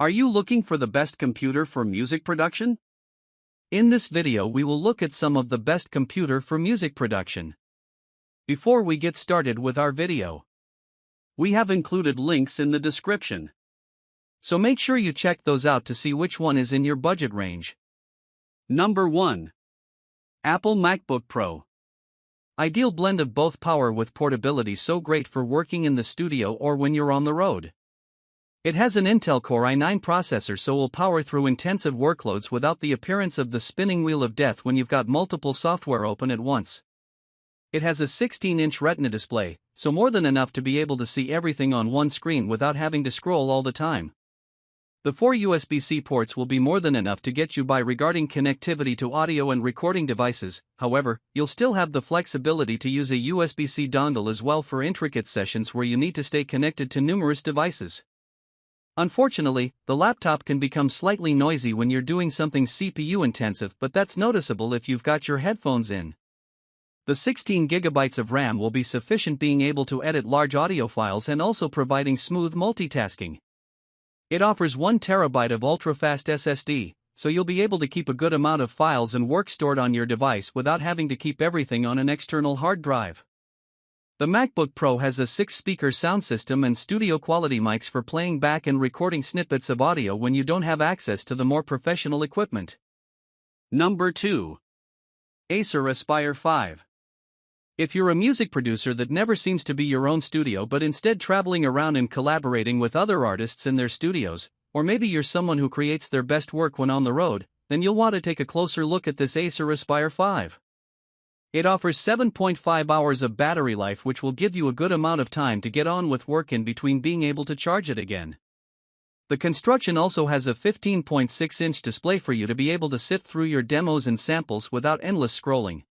Are you looking for the best computer for music production? In this video we will look at some of the best computer for music production. Before we get started with our video, we have included links in the description. So make sure you check those out to see which one is in your budget range. Number 1. Apple MacBook Pro. Ideal blend of both power with portability, so great for working in the studio or when you're on the road. It has an Intel Core i9 processor, so will power through intensive workloads without the appearance of the spinning wheel of death when you've got multiple software open at once. It has a 16-inch Retina display, so more than enough to be able to see everything on one screen without having to scroll all the time. The 4 USB-C ports will be more than enough to get you by regarding connectivity to audio and recording devices. However, you'll still have the flexibility to use a USB-C dongle as well for intricate sessions where you need to stay connected to numerous devices. Unfortunately, the laptop can become slightly noisy when you're doing something CPU intensive, but that's noticeable if you've got your headphones in. The 16 GB of RAM will be sufficient, being able to edit large audio files and also providing smooth multitasking. It offers 1 TB of ultra-fast SSD, so you'll be able to keep a good amount of files and work stored on your device without having to keep everything on an external hard drive. The MacBook Pro has a 6-speaker sound system and studio-quality mics for playing back and recording snippets of audio when you don't have access to the more professional equipment. Number 2. Acer Aspire 5. If you're a music producer that never seems to be your own studio but instead traveling around and collaborating with other artists in their studios, or maybe you're someone who creates their best work when on the road, then you'll want to take a closer look at this Acer Aspire 5. It offers 7.5 hours of battery life, which will give you a good amount of time to get on with work in between being able to charge it again. The construction also has a 15.6-inch display for you to be able to sift through your demos and samples without endless scrolling.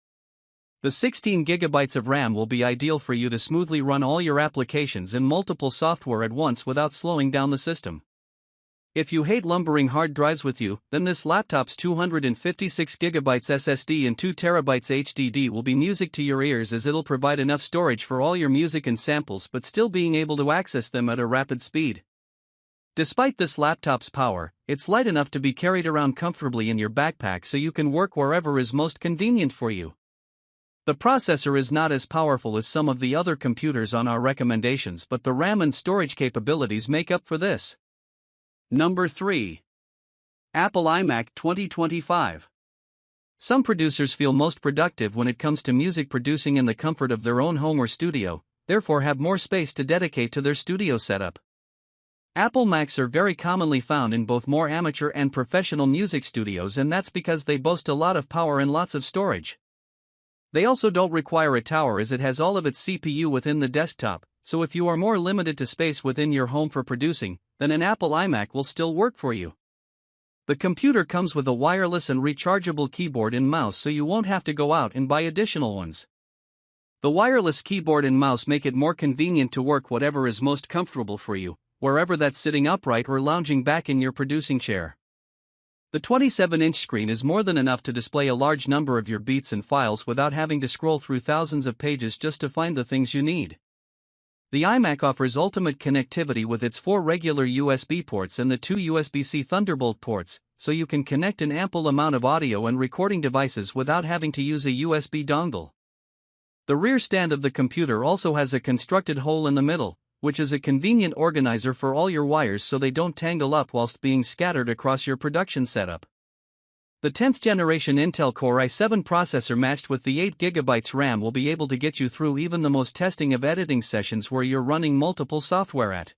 The 16 GB of RAM will be ideal for you to smoothly run all your applications and multiple software at once without slowing down the system. If you hate lumbering hard drives with you, then this laptop's 256 GB SSD and 2 TB HDD will be music to your ears, as it'll provide enough storage for all your music and samples but still being able to access them at a rapid speed. Despite this laptop's power, it's light enough to be carried around comfortably in your backpack, so you can work wherever is most convenient for you. The processor is not as powerful as some of the other computers on our recommendations, but the RAM and storage capabilities make up for this. Number 3. Apple iMac 2025. Some producers feel most productive when it comes to music producing in the comfort of their own home or studio, therefore have more space to dedicate to their studio setup. Apple Macs are very commonly found in both more amateur and professional music studios, and that's because they boast a lot of power and lots of storage. They also don't require a tower, as it has all of its CPU within the desktop, so if you are more limited to space within your home for producing, then an Apple iMac will still work for you. The computer comes with a wireless and rechargeable keyboard and mouse, so you won't have to go out and buy additional ones. The wireless keyboard and mouse make it more convenient to work whatever is most comfortable for you, wherever that's sitting upright or lounging back in your producing chair. The 27-inch screen is more than enough to display a large number of your beats and files without having to scroll through thousands of pages just to find the things you need. The iMac offers ultimate connectivity with its 4 regular USB ports and the 2 USB-C Thunderbolt ports, so you can connect an ample amount of audio and recording devices without having to use a USB dongle. The rear stand of the computer also has a constructed hole in the middle, which is a convenient organizer for all your wires so they don't tangle up whilst being scattered across your production setup. The 10th generation Intel Core i7 processor matched with the 8 GB RAM will be able to get you through even the most testing of editing sessions where you're running multiple software at